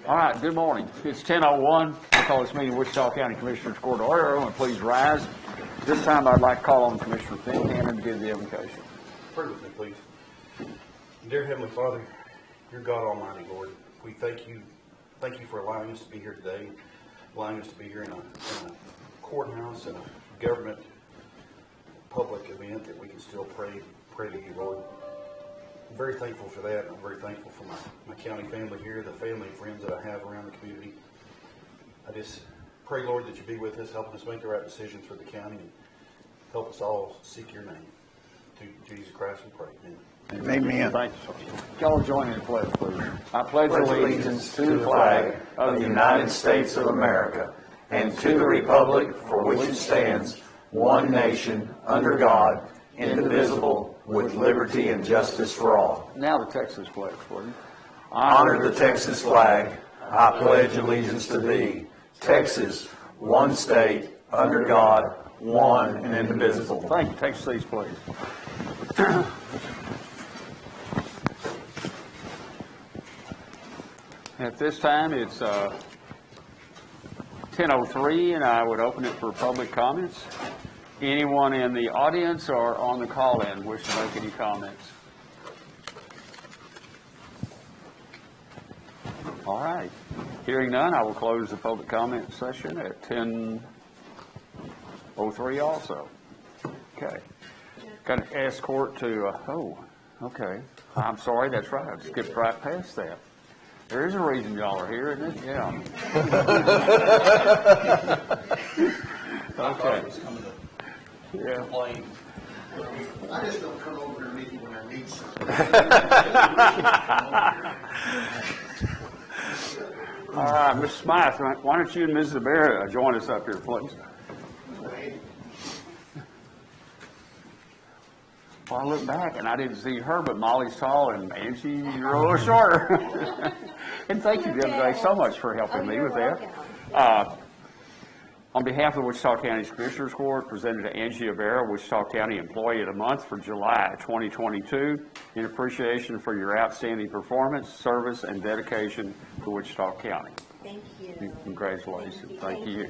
All right, good morning. It's 10:01. I call this meeting Wichita County Commissioners Court to order. Everyone please rise. This time I'd like to call on Commissioner Fincannon to give the invocation. Pray with me, please. Dear Heavenly Father, you're God Almighty, Lord. We thank you for allowing us to be here today, allowing us to be here in a courthouse and a government public event that we can still pray to you, Lord. I'm very thankful for that. I'm very thankful for my county family here, the family and friends that I have around the community. I just pray, Lord, that you be with us, helping us make the right decisions for the county, and help us all seek your name. Through Jesus Christ we pray. Amen. Amen. Thank you, sir. Y'all join me in the pledge, please. I pledge allegiance to the flag of the United States of America and to the republic for which it stands, one nation, under God, indivisible, with liberty and justice for all. Now the Texas pledge, please. Honor the Texas flag. I pledge allegiance to thee. Texas, one state, under God, one and indivisible. Thank you. Take seats, please. At this time, it's 10:03, and I would open it for public comments. Anyone in the audience or on the call-in wish to make any comments? All right. Hearing none, I will close the public comment session at 10:03 also. Okay. Got to ask court to, okay. I'm sorry, that's right. I skipped right past that. There is a reason y'all are here, isn't it? Yeah. Okay. Yeah. I just don't come over and meet you when I need something. All right, Ms. Smythe, why don't you and Mrs. Abera join us up here, please? Well, I look back and I didn't see her, but Molly's tall and Angie, you're a little shorter. And thank you the other day so much for helping me with that. On behalf of Wichita County Commissioners Court, presented to Angie Avera, Wichita County Employee of the Month for July 2022, in appreciation for your outstanding performance, service, and dedication to Wichita County. Thank you. Congratulations. Thank you.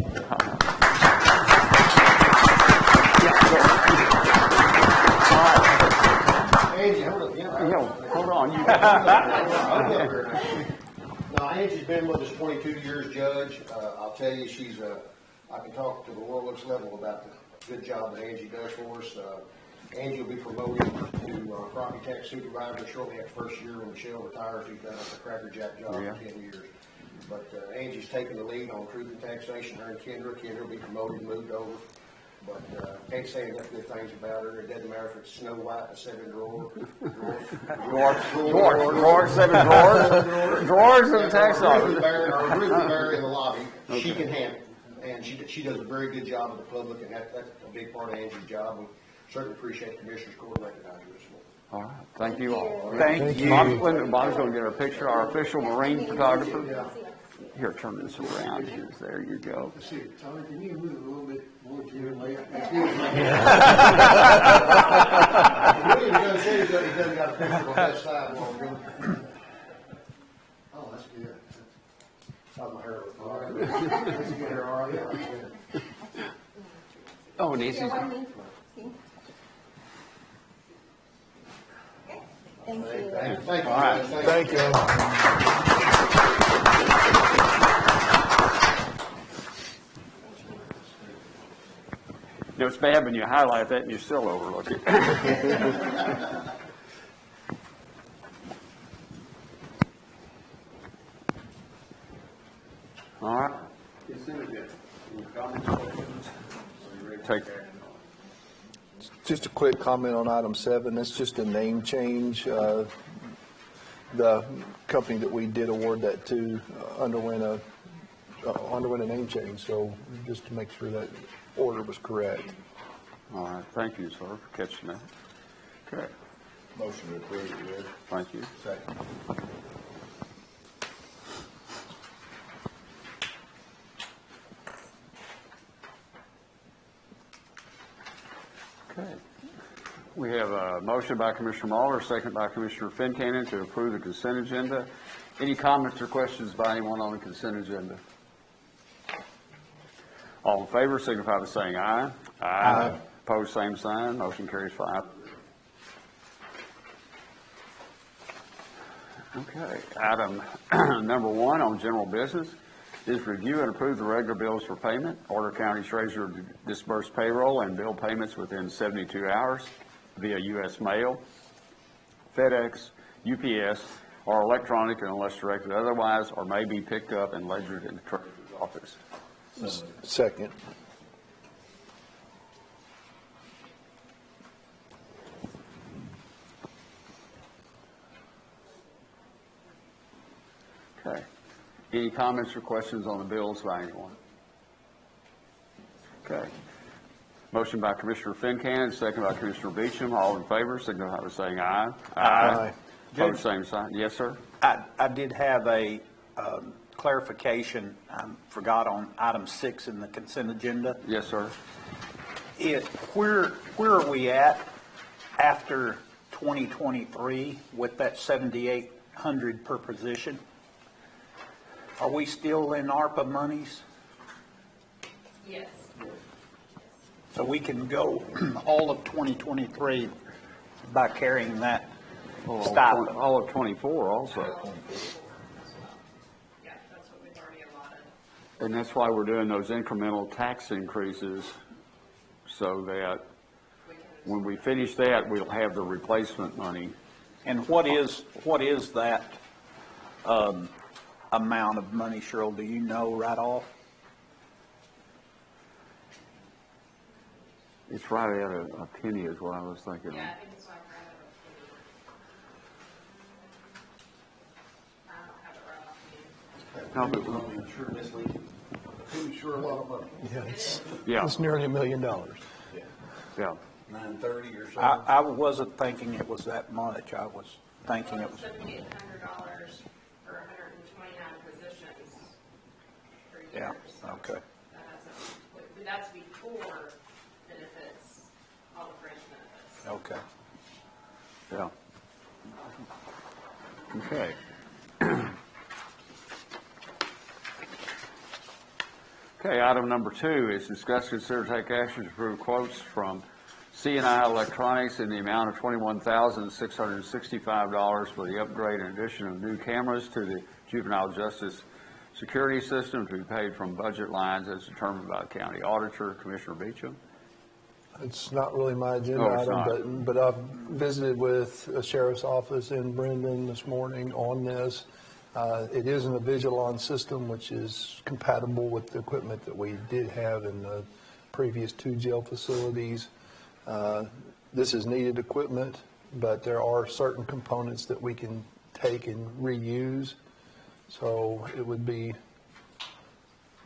Angie, hold on. No, Angie's been with us 22 years, Judge. I'll tell you, I can talk to the world's level about the good job that Angie does for us. Angie will be promoted to property tax supervisor shortly after first year when Michelle retires. She's done a crackerjack job for 10 years. But Angie's taken the lead on truth and taxation. Her and Kendra will be promoted and moved over. But can't say enough good things about her. It doesn't matter if it's Snow White and 7 drawers, Drawers in the tax office. Or Ruthie Berry in the lobby. Okay. She can handle it. And she does a very good job with the public, and that's a big part of Angie's job. We certainly appreciate the Commissioners Court recognizing her this morning. All right. Thank you all. Thank you. Bob's going to get our picture, our official marine photographer. Here, turn this around. There you go. Tommy, can you move a little bit more to your left? William's going to say he doesn't got a picture on that side while we're going. Oh, that's good. Not my hair. All right. That's good. All right. Oh, Nancy's. Thank you. Thank you. All right. Thank you. You know, it's bad when you highlight that and you still overlook it. All right. Take care. Just a quick comment on item 7. It's just a name change. The company that we did award that to underwent a name change. So just to make sure that order was correct. All right. Thank you, sir, for catching that. Okay. Motion to approve, Judge. Thank you. Second. Okay. We have a motion by Commissioner Muller, second by Commissioner Fincannon to approve the consent agenda. Any comments or questions by anyone on the consent agenda? All in favor signify by saying aye. Aye. Opposed, same sign. Motion carries 5. Okay, item number 1 on general business is review and approve the regular bills for payment. Order County Treasurer to disburse payroll and bill payments within 72 hours via U.S. mail, FedEx, UPS, or electronic unless directed otherwise, or may be picked up and ledgered in the Treasurer's office. Second. Okay. Any comments or questions on the bills by anyone? Okay. Motion by Commissioner Fincannon, second by Commissioner Beauchamp. All in favor, signify by saying aye. Aye. Opposed, same sign. Yes, sir? I did have a clarification. I forgot on item 6 in the consent agenda. Yes, sir. Where are we at after 2023 with that 7,800 per position? Are we still in ARPA monies? Yes. So we can go all of 2023 by carrying that stipend? All of 24 also. Yeah, that's what we've already allotted. And that's why we're doing those incremental tax increases, so that when we finish that, we'll have the replacement money. And what is that amount of money, Cheryl? Do you know right off? It's right at a penny is what I was thinking. Yeah, I think it's like right at a I don't have it right off me. No, but, I'm sure this week, pretty sure a lot of money. yeah, It's nearly $1 million. yeah. 9:30 or so. I wasn't thinking it was that much. I was thinking Well, it was, $7,800 for 129 positions per year. yeah, so okay. that hasn't- That's before benefits, all the fringe benefits. Okay. Yeah. Okay. Okay, item number 2 is discuss, consider, take action to approve quotes from C&I Electronics in the amount of $21,665 for the upgrade and addition of new cameras to the juvenile justice security system to be paid from budget lines as determined by the county auditor. Commissioner Beauchamp. It's not really my agenda No, it's item, but I've visited with a sheriff's office in Brendan this morning on this. It isn't a Vigilon system, which is compatible with the equipment that we did have in the previous 2 jail facilities. This is needed equipment, but there are certain components that we can take and reuse. So it would be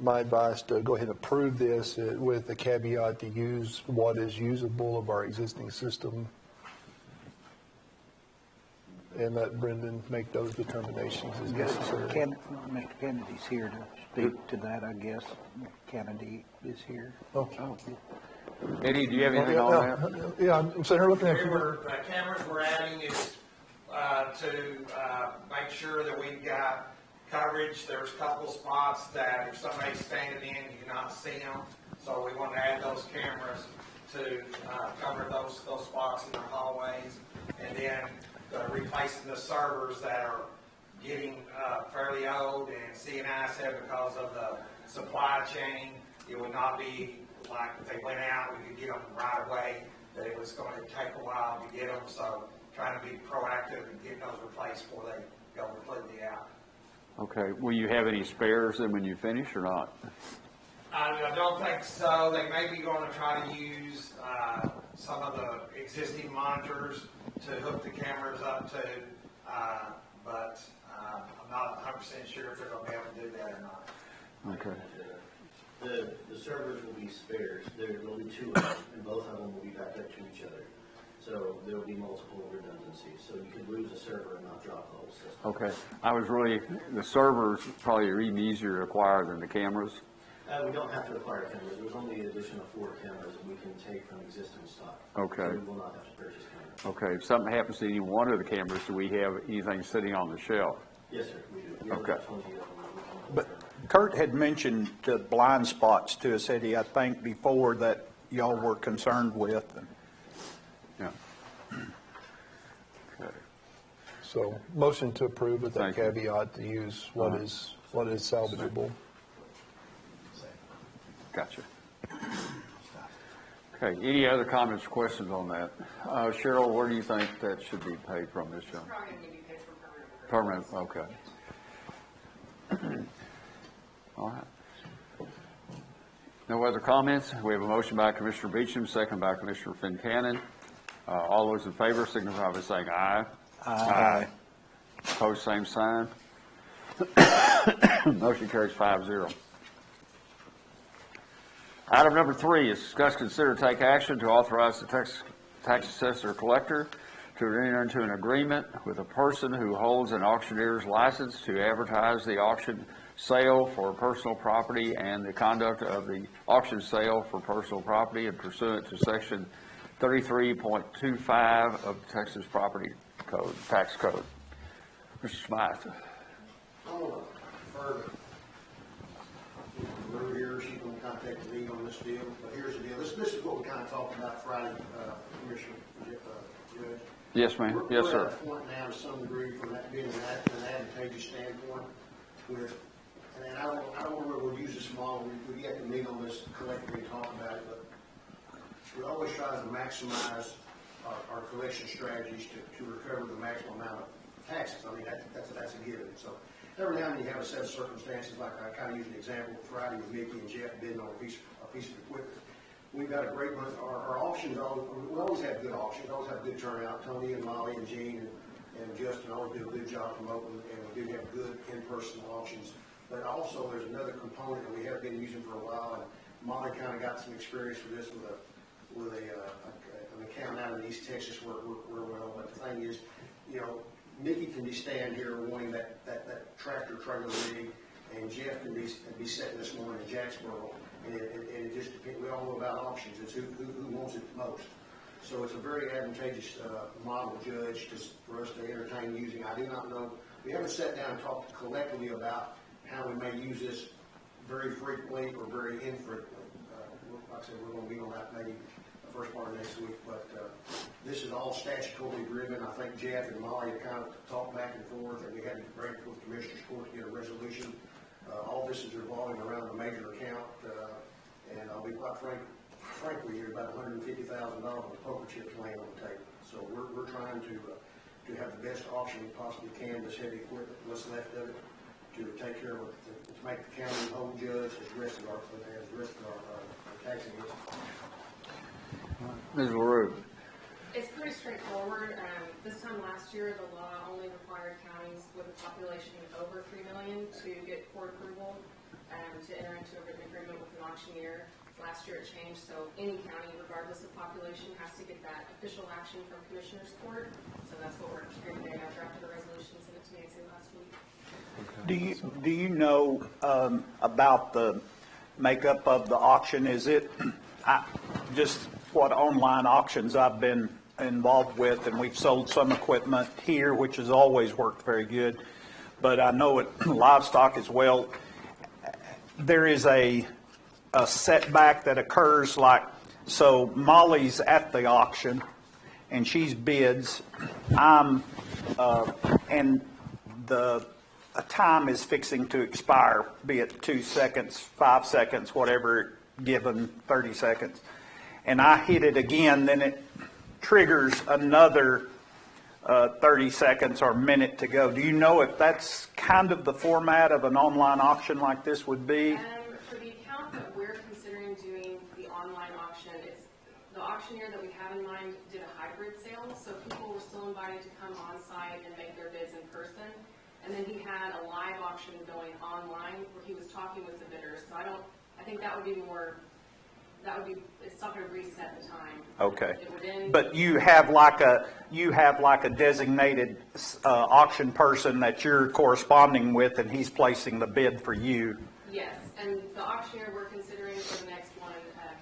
my advice to go ahead and approve this with the caveat to use what is usable of our existing system and let Brendan make those determinations as necessary. Mr. Kennedy's here to speak to that, I guess. Kennedy is here. Oh. Eddie, do you have anything on that? Yeah, I'm sitting here looking at you. The cameras we're adding is to make sure that we've got coverage. There's a couple spots that if somebody's standing in, you cannot see them. So we want to add those cameras to cover those spots in the hallways. And then replacing the servers that are getting fairly old, and C&I said because of the supply chain, it would not be like if they went out, we could get them right away, that it was going to take a while to get them. So trying to be proactive and get those replaced before they go completely out. Okay, will you have any spares then when you finish or not? I don't think so. They may be going to try to use some of the existing monitors to hook the cameras up to, but I'm not 100% sure if they're going to be able to do that or not. Okay. The servers will be spares. There will be 2 of them, and both of them will be backed up to each other. So there will be multiple redundancies. So you could lose a server and not drop the whole system. Okay. The servers probably are even easier to acquire than the cameras. We don't have to acquire cameras. There's only an addition of 4 cameras that we can take from existing stock. Okay. So we will not have to purchase cameras. Okay, if something happens to any one of the cameras, do we have anything sitting on the shelf? Yes, sir, we do. We have Okay. about 20 of them that we can But offer. Kurt had mentioned the blind spots to us, Eddie, I think before, that y'all were concerned with. Yeah. Okay. So motion to approve with that Thank you. caveat to use what is salvageable. Gotcha. Okay, any other comments or questions on that? Cheryl, where do you think that should be paid from this year? Probably going to be paid for permanent. Permanent, okay. All right. No other comments? We have a motion by Commissioner Beauchamp, second by Commissioner Fincannon. All those in favor signify by saying aye. Aye. Opposed, same sign. Motion carries 5-0. Item number 3 is discuss, consider, take action to authorize the tax assessor collector to enter into an agreement with a person who holds an auctioneer's license to advertise the auction sale for personal property and the conduct of the auction sale for personal property and pursuant to section 33.25 of the Texas Property Code, Tax Code. Mr. Smythe. I'm gonna defer to Rue here, she's gonna contact me on this deal, but here's the deal, this is what we kind of talked about Friday, Commissioner, Judge. Yes, ma'am. Yes, We're sir. at a point now to some degree from that being an advantageous standpoint with, and I don't know whether we'll use this model, we get to meet on this collectively and talk about it, but we always try to maximize our collection strategies to recover the maximum amount of taxes. I mean, that's a given. So every now and then you have a set of circumstances, like I kind of used an example Friday with Mickey and Jeff bidding on a piece of equipment. We've got a great month. Our auctions, we always have good auctions, always have good turnout. Tony and Molly and Gene and Justin always do a good job promoting, and we do have good in-person auctions. But also there's another component that we have been using for a while, and Molly kind of got some experience with this with an account out in East Texas where we're well. But the thing is, you know, Mickey can be standing here wanting that tractor trailer rig, and Jeff can be sitting this morning in Jacksboro, and it just depends. We all know about auctions. It's who wants it the most. So it's a very advantageous model, Judge, for us to entertain using. I do not know. We haven't sat down and talked collectively about how we may use this very frequently or very infrequently. Like I said, we're going to be on that maybe the first part of next week, but this is all statutorily driven. I think Jeff and Molly have kind of talked back and forth, and we had to bring it to the Commissioner's Court to get a resolution. All this is revolving around a major account, and I'll be quite frank with you, about $150,000 of poker chips laying on the table. So we're trying to have the best auction we possibly can, this heavy equipment, what's left of it, to take care of it, to make the county whole, Judge, as the rest of our taxing is. Ms. LaRue. It's pretty straightforward. This time last year, the law only required counties with a population over 3 million to get court approval to enter into a written agreement with an auctioneer. Last year it changed, so any county, regardless of population, has to get that official action from Commissioner's Court. So that's what we're here today. I drafted a resolution, sent it to Nancy last week. Do you know about the makeup of the auction? Is it just what online auctions I've been involved with, and we've sold some equipment here, which has always worked very good, but I know it livestock as well. There is a setback that occurs, like, so Molly's at the auction and she's bids, and a time is fixing to expire, be it 2 seconds, 5 seconds, whatever given, 30 seconds. And I hit it again, then it triggers another 30 seconds or minute to go. Do you know if that's kind of the format of an online auction like this would be? For the account that we're considering doing the online auction, it's the auctioneer that we have in mind did a hybrid sale, so people were still invited to come on site and make their bids in person. And then he had a live auction going online where he was talking with the bidders. So I think that would be more, it's not going to reset the time. Okay. It would end. But you have like a designated auction person that you're corresponding with, and he's placing the bid for you. Yes. And the auctioneer we're considering for the next one,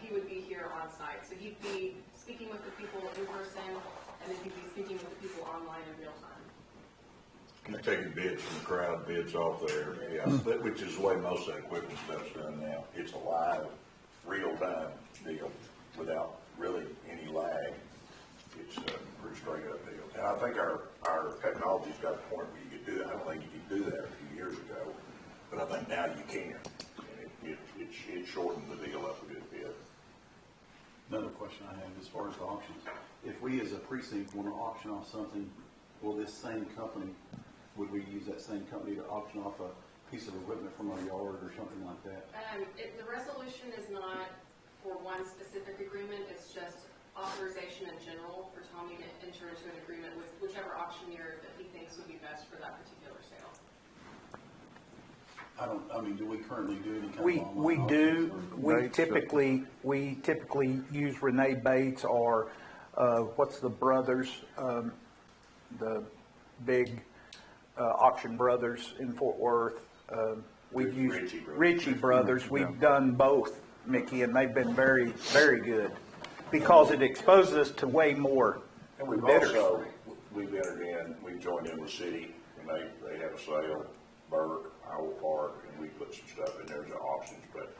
he would be here on site. So he'd be speaking with the people in person, and then he'd be speaking with the people online in real time. He's taking bids from the crowd, bids off there, yeah, which is the way most of the equipment stuff's done now. It's a live, real-time deal without really any lag. It's a pretty straight-up deal. And I think our technology's got a point where you could do that. I don't think you could do that a few years ago, but I think now you can. And it shortened the deal up a good bit. Another question I have as far as the auctions. If we as a precinct want to auction off something, will this same company, would we use that same company to auction off a piece of equipment from our yard or something like that? The resolution is not for one specific agreement. It's just authorization in general for Tommy to enter into an agreement with whichever auctioneer that he thinks would be best for that particular sale. Do we currently do any kind of We online do, auctions, we typically use Renee Bates or, what's the brothers, the big auction brothers in Fort Worth. We've used Ritchie Brothers. We've done both, Mickey, and they've been very, very good because it exposes us to way more And we've bidders. also, we've entered in, we've joined in with City, and they have a sale, Burke, Iowa Park, and we put some stuff in there as auctions, but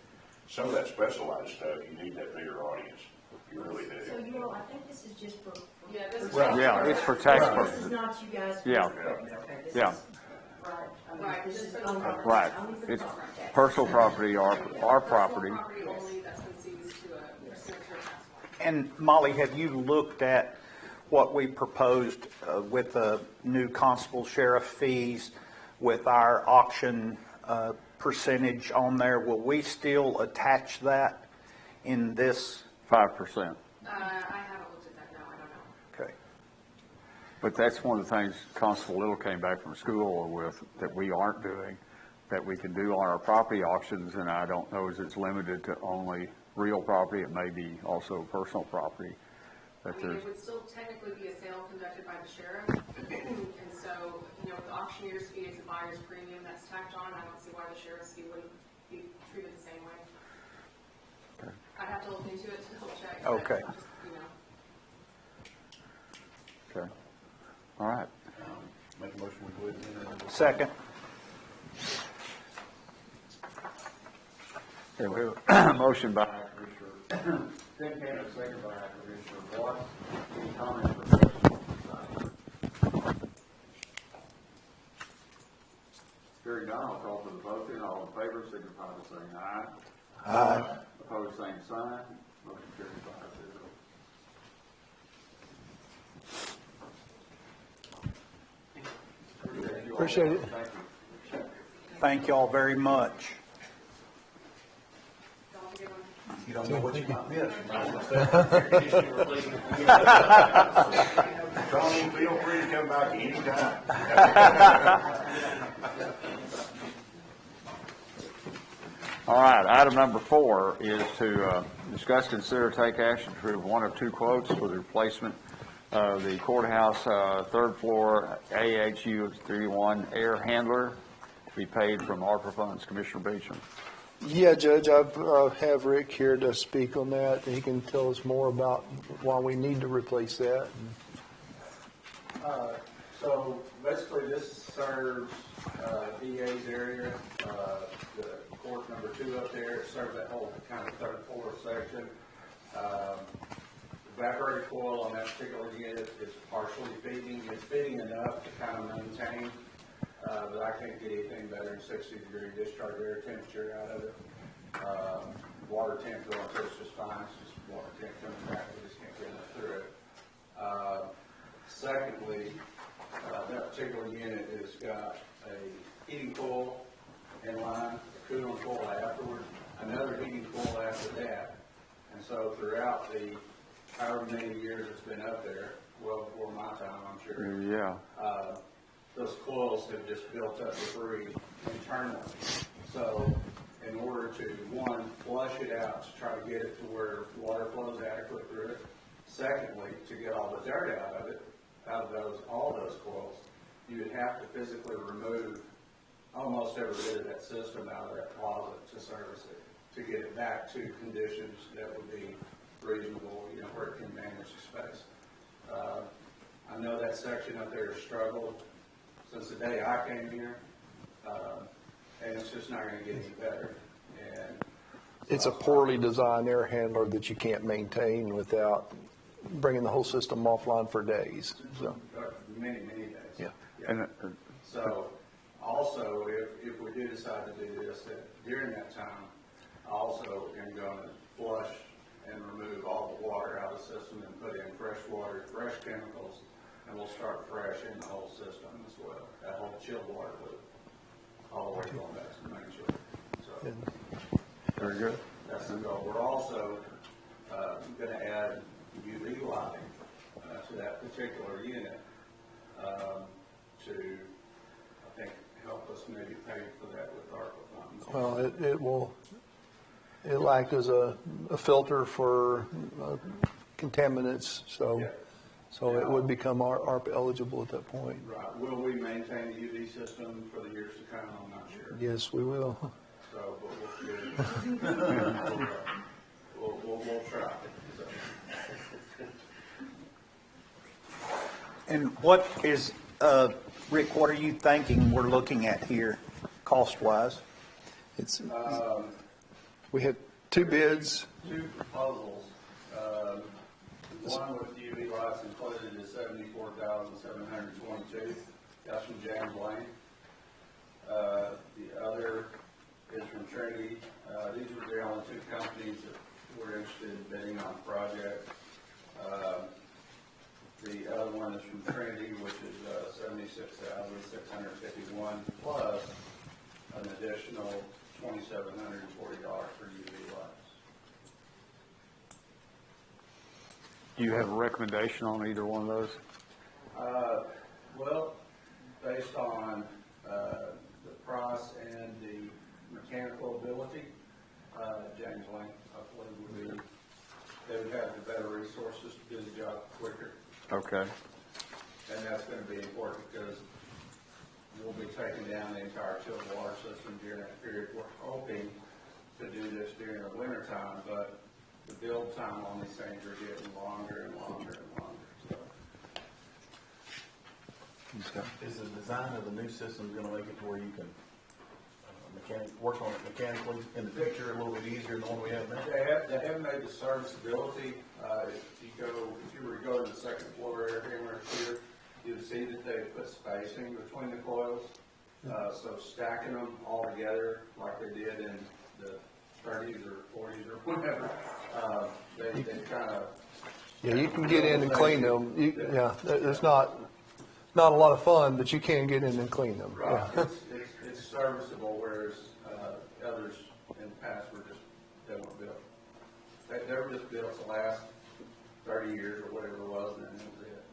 some of that specialized stuff, you need that bigger audience. You really do. So you all, I think this is just for. Yeah, this is Yeah, it's for tax This purposes. is not you guys. Yeah. Okay, this Yeah. is- Right. I mean, Right, this just is for the only- property. Right. only for the It's property tax. personal property, our property. Personal property only that's been seized to a cemetery tax one. And Molly, have you looked at what we proposed with the new constable sheriff fees with our auction percentage on there? Will we still attach that in this? 5%. I haven't looked at that, no, I don't know. Okay. But that's one of the things Constable Little came back from school with that we aren't doing, that we can do on our property auctions, and I don't know if it's limited to only real property. It may be also personal property. That I mean, there's, it would still technically be a sale conducted by the sheriff, and so, with the auctioneer's fee, it's a buyer's premium that's tacked on. I don't see why the sheriff's fee wouldn't be treated the same way. Okay. I'd have to look into it to double check. Okay. But just, okay. All right. make a motion we go ahead and enter into. Second. Okay, we have a motion by Commissioner Fincannon, second by Commissioner Watt. Any comments or questions? Hearing none, I'll call for the vote. Then all in favor signify by saying aye. Aye. Opposed, same sign. Motion carries 5-0. Appreciate it. Thank you. Thank you all very much. y'all have a good one. You don't know what you might miss. Tony, feel free to come back anytime. All right, item number 4 is to discuss, consider, take action to approve one of 2 quotes for the replacement of the courthouse third floor AHU 31 air handler to be paid from ARPA funds. Commissioner Beauchamp. Yeah, Judge, I have Rick here to speak on that. He can tell us more about why we need to replace that. So basically, this serves DA's area, the court number 2 up there. It serves that whole kind of third floor section. Evaporator coil on that particular unit is partially feeding. It's feeding enough to kind of maintain, but I can't get anything better than 60-degree discharge air temperature out of it. Water temp going through it's just fine. It's just water temp coming back. We just can't get enough through it. Secondly, that particular unit has got a heating coil in line, a cooling coil afterward, another heating coil after that. And so throughout the however many years it's been up there, well before my time, I'm sure, Yeah. those coils have just built up debris internally. So in order to, one, flush it out to try to get it to where water flows adequate through it. Secondly, to get all the dirt out of it, all those coils, you would have to physically remove almost every bit of that system out of that closet to service it, to get it back to conditions that would be reasonable, you know, where it can manage the space. I know that section up there has struggled since the day I came here, and it's just not going to get any better. And It's a poorly designed air handler that you can't maintain without bringing the whole system offline for days, so. Many days. Yeah. And, So, also, if we do decide to do this, that during that time, I also am going to flush and remove all the water out of the system and put in fresh water, fresh chemicals, and we'll start fresh in the whole system as well. That whole chilled water loop, all the way going back to the main chiller. So, very good. that's the goal. We're also going to add UV lighting to that particular unit to, I think, help us maybe pay for that with ARPA funds. Well, it'll act as a filter for contaminants, so, Yeah. so it would become ARPA eligible at that point. Right. Will we maintain the UV system for the years to come? I'm not sure. Yes, we will. So, but we'll try. So. And what is, Rick, what are you thinking we're looking at here, cost-wise? It's, we had 2 bids. 2 proposals. One with UV lights included is $74,722. That's from James Lane. The other is from Trinity. These were the only 2 companies that were interested in bidding on the project. The other one is from Trinity, which is $76,651 plus an additional $2,740 for UV lights. Do you have a recommendation on either one of those? Well, based on the price and the mechanical ability, James Lane, I believe, they would have the better resources to do the job quicker. Okay. And that's going to be important because we'll be taking down the entire chilled water system during that period. We're hoping to do this during the winter time, but the build time on these things are getting longer and longer and longer. So. Is the design of the new system going to make it to where you can work on it mechanically in the picture a little bit easier than the one we have now? They have made the serviceability. If you were to go to the second floor air handler here, you'd see that they put spacing between the coils. So stacking them all together like they did in the 30s or 40s or whatever, they kind of. Yeah, you can get in and clean them. Yeah, it's not a lot of fun, but you can get in and clean them. Right. Yeah. It's serviceable, whereas others in the past they weren't built. They were just built to last 30 years or whatever it was, and then that was it.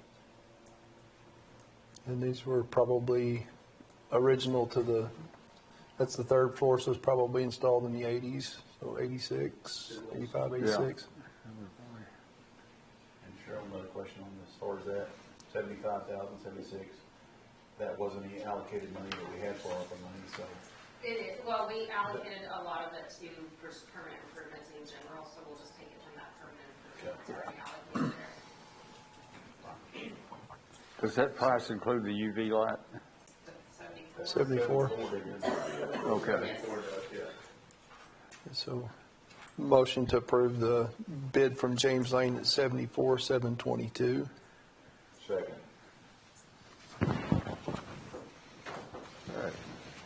And these were probably original to that's the 3rd floor, so it's probably installed in the 80s, so 86, 85, 86. And Cheryl, another question on this, as far as that, 75,000, 76, that wasn't any allocated money that we had for ARPA money, so. It is, well, we allocated a lot of it to just permanent improvements in general, so we'll just take it from that permanent improvement that's already allocated there. Does that price include the UV light? 74. Okay. So, motion to approve the bid from James Lane at 74,722. Second.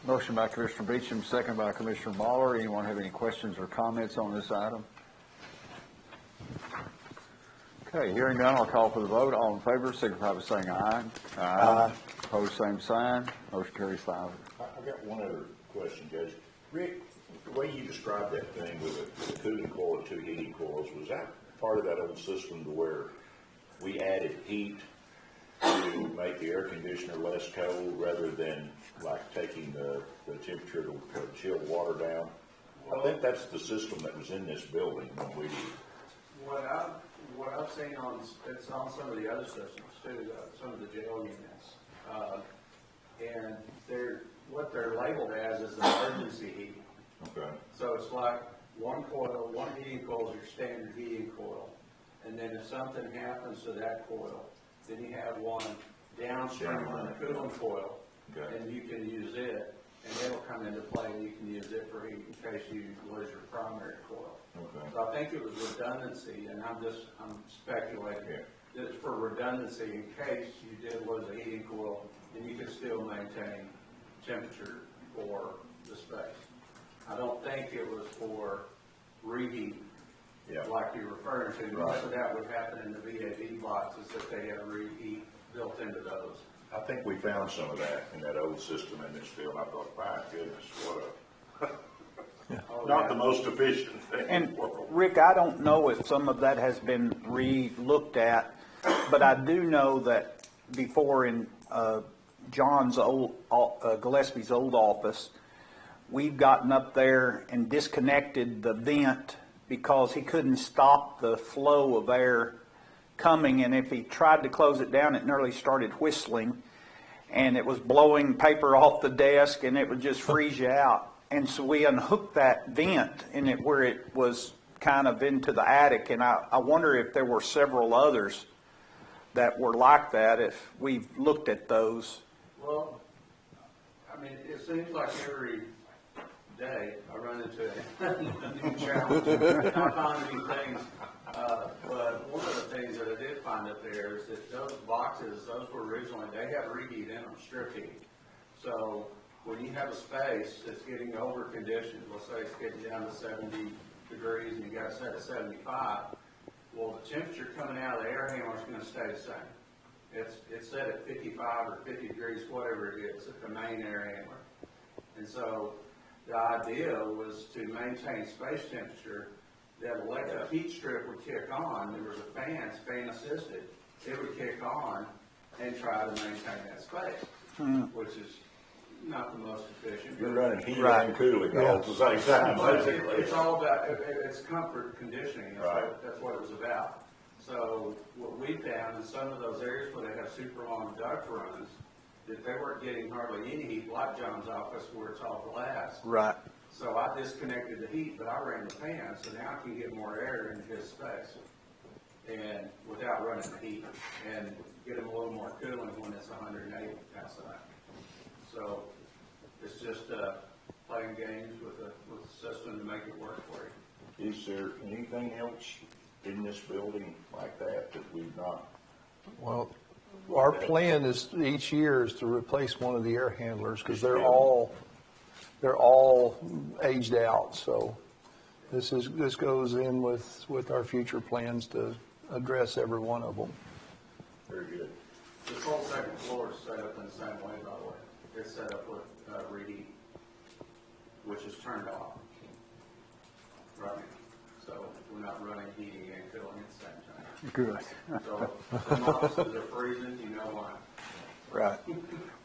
Motion by Commissioner Beauchamp, second by Commissioner Mahler. Anyone have any questions or comments on this item? Okay, hearing none, I'll call for the vote. All in favor, signify by saying aye. Aye. Opposed, same sign. Motion carries 5. I've got one other question, Judge. Rick, the way you described that thing with a cooling coil and 2 heating coils, was that part of that old system to where we added heat to make the air conditioner less cold rather than like taking the temperature to chill water down? I think that's the system that was in this building when we. What I've seen it's on some of the other systems too, some of the jail units, and what they're labeled as is emergency heat. Okay. So it's like one coil, one heating coil is your standard heating coil. And then if something happens to that coil, then you have one downstream on the cooling coil. Okay. And you can use it, and it'll come into play, and you can use it for heat in case you lose your primary coil. Okay. So I think it was redundancy, and I'm speculating. Yeah. It's for redundancy in case you did lose a heating coil, and you could still maintain temperature for the space. I don't think it was for reheat, Yeah. like you're referring to. Most of that would happen in the VAV boxes if they had reheat built into those. I think we found some of that in that old system in this field. I thought, my goodness, what a, not the most efficient thing in And the world. Rick, I don't know if some of that has been re-looked at, but I do know that before in John's old, Gillespie's old office, we've gotten up there and disconnected the vent because he couldn't stop the flow of air coming, and if he tried to close it down, it nearly started whistling, and it was blowing paper off the desk, and it would just freeze you out. And so we unhooked that vent in it where it was kind of into the attic, and I wonder if there were several others that were like that, if we've looked at those. Well, I mean, it seems like every day I run into a new challenge. I find new things. But one of the things that I did find up there is that those boxes, those were originally, they have reheat in them, strip heat. So when you have a space that's getting over conditioned, let's say it's getting down to 70 degrees and you got it set at 75, well, the temperature coming out of the air handler is going to stay the same. It's set at 55 or 50 degrees, whatever it is, at the main air handler. And so the idea was to maintain space temperature, that electric heat strip would kick on. There was a fan, it's fan assisted. It would kick on and try to maintain that space, which is not the most efficient. You're running heat and cooling all at the same time. But it's all about, it's comfort conditioning. Right. That's what it was about. So what we found in some of those areas where they have super long duct runs, that they weren't getting hardly any heat, like John's office where it's all glass. Right. So I disconnected the heat, but I ran the fan, so now I can get more air into his space, and without running the heat, and get him a little more cooling when it's 180 outside. So it's just playing games with the system to make it work for you. Is there anything else in this building like that we've not? Well, our plan is each year is to replace one of the air handlers because they're all aged out. So this goes in with our future plans to address every one of them. Very good. This whole second floor is set up in the same way, by the way. It's set up with reheat, which is turned off right now. So we're not running heating and cooling at the same time. Good. So some offices are freezing, you know why. Right.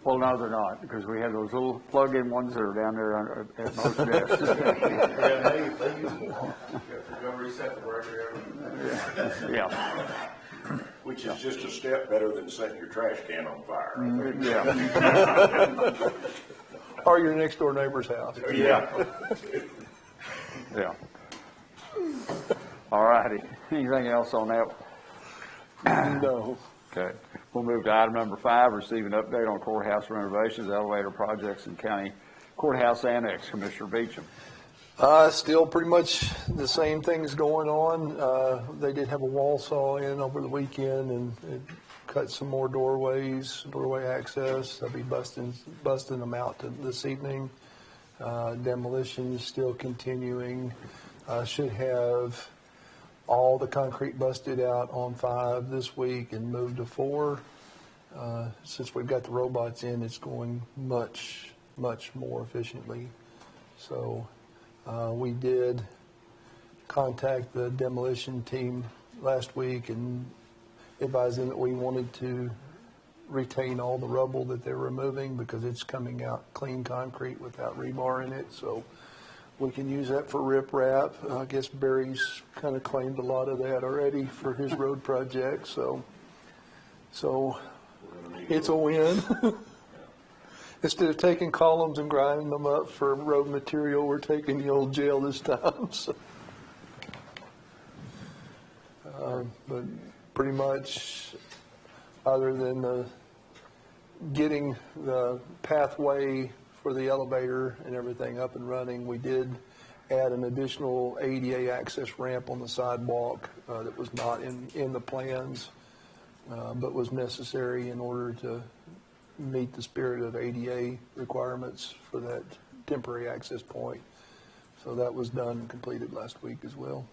Well, no, they're not, because we have those little plug-in ones that are down there at most desks. Yeah, they use them. You have to go reset the breaker every. Yeah. Which is just a step better than setting your trash can on fire. I think. Yeah. Or your next door neighbor's house. Yeah. Yeah. All righty. Anything else on that? No. Okay. We'll move to item number 5, receive an update on courthouse renovations, elevator projects, and county courthouse annex. Commissioner Beauchamp. Still pretty much the same things going on. They did have a wall saw in over the weekend and it cut some more doorway access. They'll be busting them out this evening. Demolition is still continuing. Should have all the concrete busted out on 5 this week and moved to 4. Since we've got the robots in, it's going much, much more efficiently. So we did contact the demolition team last week and advise them that we wanted to retain all the rubble that they're removing because it's coming out clean concrete without rebar in it. So we can use that for riprap. I guess Barry's kind of claimed a lot of that already for his road project. So it's a win. Instead of taking columns and grinding them up for road material, we're taking the old jail this time, so. But pretty much, other than getting the pathway for the elevator and everything up and running, we did add an additional ADA access ramp on the sidewalk that was not in the plans, but was necessary in order to meet the spirit of ADA requirements for that temporary access point. So that was done and completed last week as well.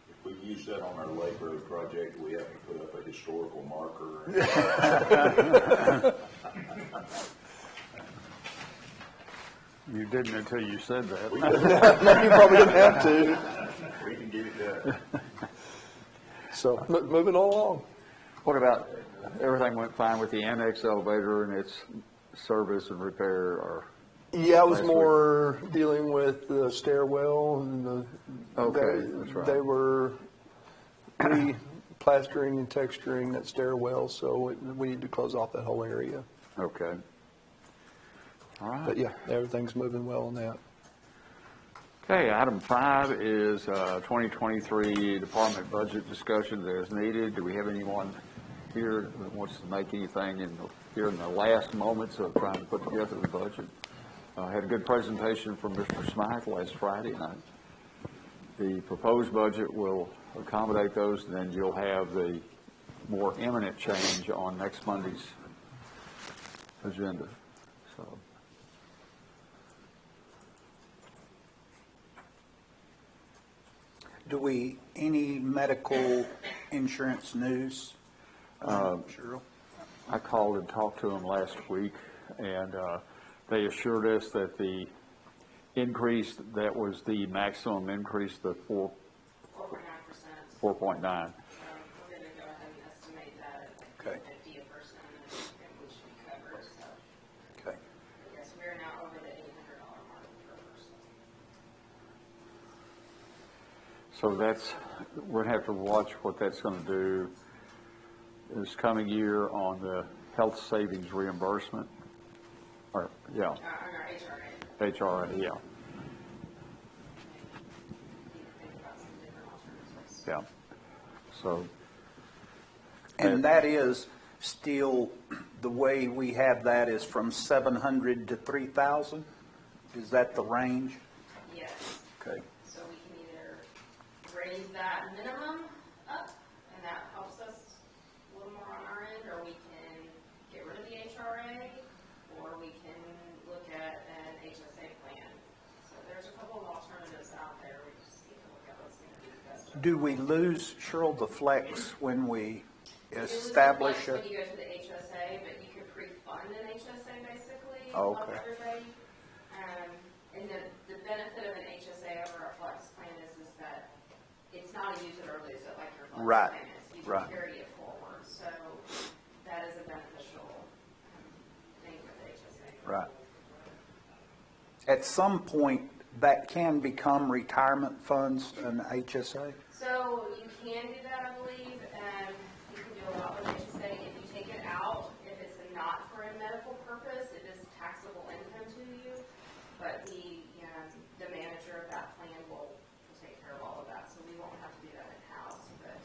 If we use that on our Lake Road project, we have to put up a historical marker. You didn't until you said that. Now you probably didn't have to. We can get it done. So moving along. What about, everything went fine with the annex elevator and its service and repair, or? Yeah, I was Last more dealing with the stairwell and the. Okay, that's right. They were re-plastering and texturing that stairwell, so we need to close off that whole area. Okay. All right. But yeah, everything's moving well on that. Okay, item 5 is 2023 department budget discussions as needed. Do we have anyone here that wants to make anything here in the last moments of trying to put together the budget? Had a good presentation from Mr. Smythe last Friday night. The proposed budget will accommodate those, and then you'll have the more imminent change on next Monday's agenda. So. Do we, any medical insurance news? Cheryl? I called and talked to them last week, and they assured us that the increase, that was the maximum increase, the 4.9. 4.9. We're gonna go ahead and estimate that at Okay. 50 a person, and we should be covered, so. Okay. Yes, we're now over the $800 mark per person. So that's, we're going to have to watch what that's going to do this coming year on the health savings reimbursement. Or, yeah, On our HRA. HRA, yeah, Think about some different alternatives. yeah. So, And that is still, the way we have that is from 700 to 3,000? Is that the range? Yes, Okay. so we can either raise that minimum up, and that helps us a little more on our end, or we can get rid of the HRA, or we can look at an HSA plan. So there's a couple of alternatives out there, we just need to look at what's gonna be the best. Do we lose, Cheryl, the flex when we You lose the establish flex it? when you go to the HSA, but you can pre-fund an HSA basically. Oh, help okay. everybody. And the benefit of an HSA over a flex plan is that it's not a use it or lose it like your flex Right, plan is. You can right. carry it forward, so that is a beneficial thing with the HSA. Right. At some point, that can become retirement funds, an HSA? So you can do that, I believe, and you can do a lot with HSA. If you take it out, if it's not for a medical purpose, it is taxable income to you. But the manager of that plan will take care of all of that, so we won't have to do that in-house. But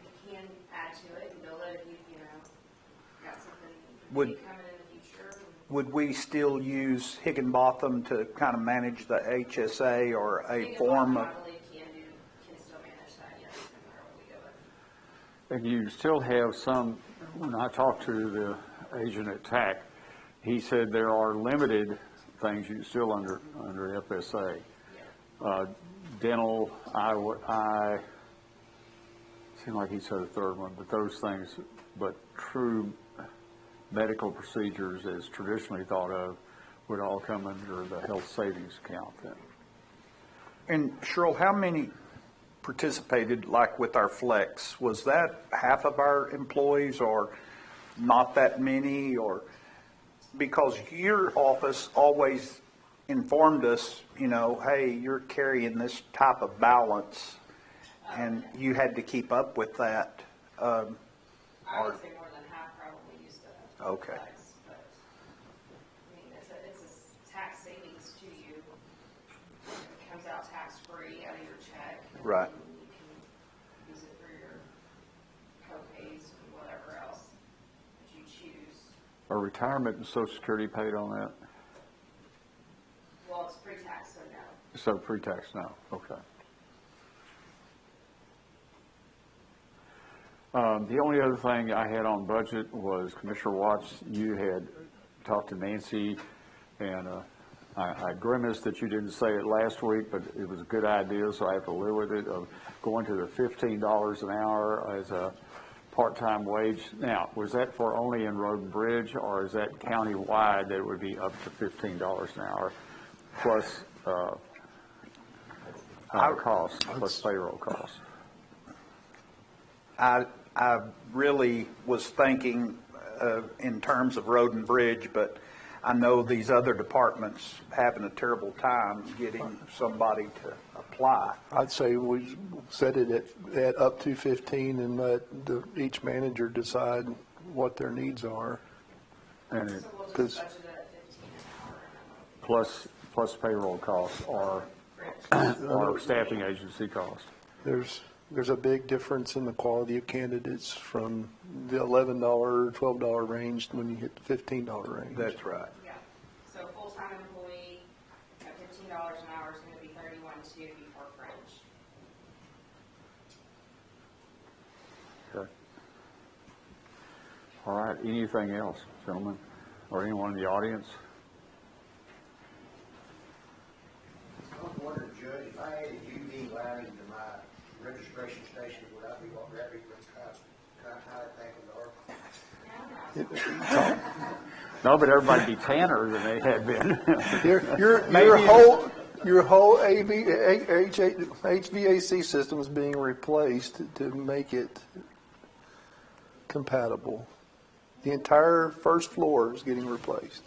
you can add to it and build it if you got something big coming in the future. Would we still use Higginbotham to kind of manage the HSA or a form of? I believe can still manage that, yes, no matter what we go with. and you still have some, when I talked to the agent at TAC, he said there are limited things you still under FSA. Dental, eye, seemed like he said a third one, but those things, but true medical procedures as traditionally thought of would all come under the health savings account then. And Cheryl, how many participated, like with our flex? Was that half of our employees or not that many? Or because your office always informed us, hey, you're carrying this type of balance and you had to keep up with that. I would say more than half probably used to Okay. flex, but Right. You can use it for your co-pays and whatever else that you choose. Are retirement and Social Security paid on that? Well, it's pre-tax, so no. So pre-tax now, okay. The only other thing I had on budget was Commissioner Watts, you had talked to Nancy, and I grimaced that you didn't say it last week, but it was a good idea, so I have to live with it, of going to the $15 an hour as a part-time wage. Now, was that for only in Road and Bridge, or is that county-wide that it would be up to $15 an hour plus costs, plus payroll costs? I really was thinking in terms of Road and Bridge, but I know these other departments having a terrible time getting somebody to apply. I'd say we set it at up to 15 and let each manager decide what their needs are. And So it, we'll Because- just budget it at 15 an hour. plus payroll costs or staffing agency costs. There's a big difference in the quality of candidates from the $11, $12 range when you hit the $15 range. That's right. Yeah, so full-time employee at $15 an hour is gonna be $31.2 before fringe. Okay. All right, anything else, gentlemen, or anyone in the audience? I was wondering, Judge, if I added UV lighting to my registration station, would I be what rabbit would kind of hide back in the dark? No, but everybody'd be tanner than they had been. Your whole HVAC system is being replaced to make it compatible. The entire first floor is getting replaced.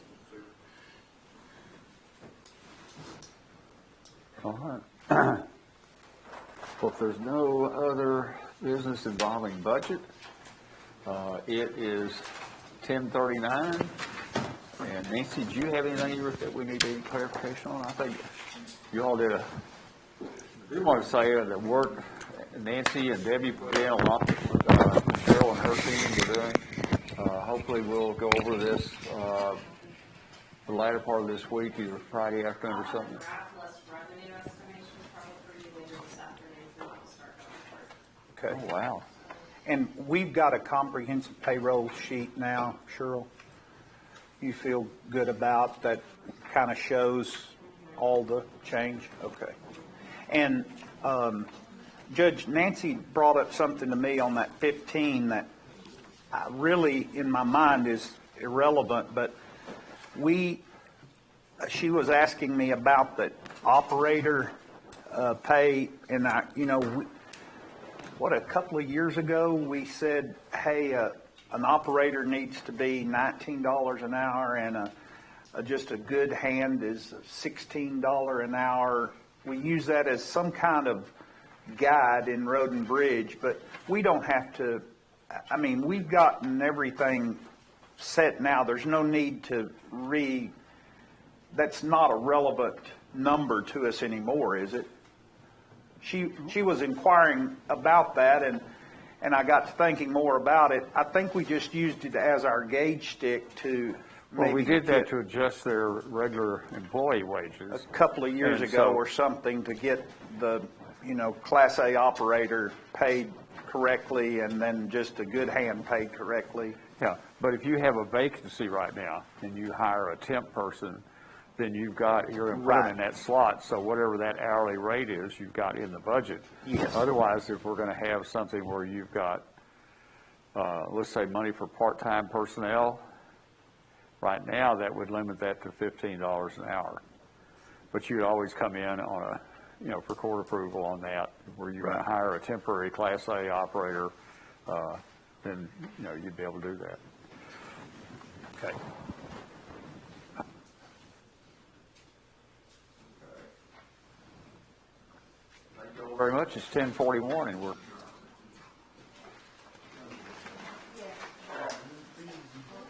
All right. Well, if there's no other business involving budget, it is 10:39. And Nancy, do you have anything that we need any clarification on? I think you all did I do want to say that work Nancy and Debbie put in a lot, Cheryl and her team were doing. Hopefully we'll go over this the latter part of this week, either Friday afternoon or something. Draft revenue estimation probably for you later this afternoon, so I'll start going forward. Okay. Oh, wow. And we've got a comprehensive payroll sheet now, Cheryl. You feel good about that? Kind of shows all the change? Okay. And Judge, Nancy brought up something to me on that 15 that really in my mind is irrelevant, but she was asking me about the operator pay, and a couple of years ago we said, hey, an operator needs to be $19 an hour, and just a good hand is $16 an hour. We use that as some kind of guide in Road and Bridge, but we don't have to. I mean, we've gotten everything set now. There's no need to that's not a relevant number to us anymore, is it? She was inquiring about that, and I got to thinking more about it. I think we just used it as our gauge stick to Well, we did that to adjust their regular employee wages. a couple of years And ago so- or something to get the, Class A operator paid correctly and then just a good hand paid correctly. Yeah, but if you have a vacancy right now and you hire a temp person, then you're going to put them in that slot. So whatever that hourly rate is, you've got in the budget. Yes. Otherwise, if we're going to have something where you've got, let's say, money for part-time personnel, right now, that would limit that to $15 an hour. But you'd always come in on for court approval on that, where you're going to hire a temporary Class A operator, then, you'd be able to do that. Okay. Thank you all very much. It's 10:41, and we're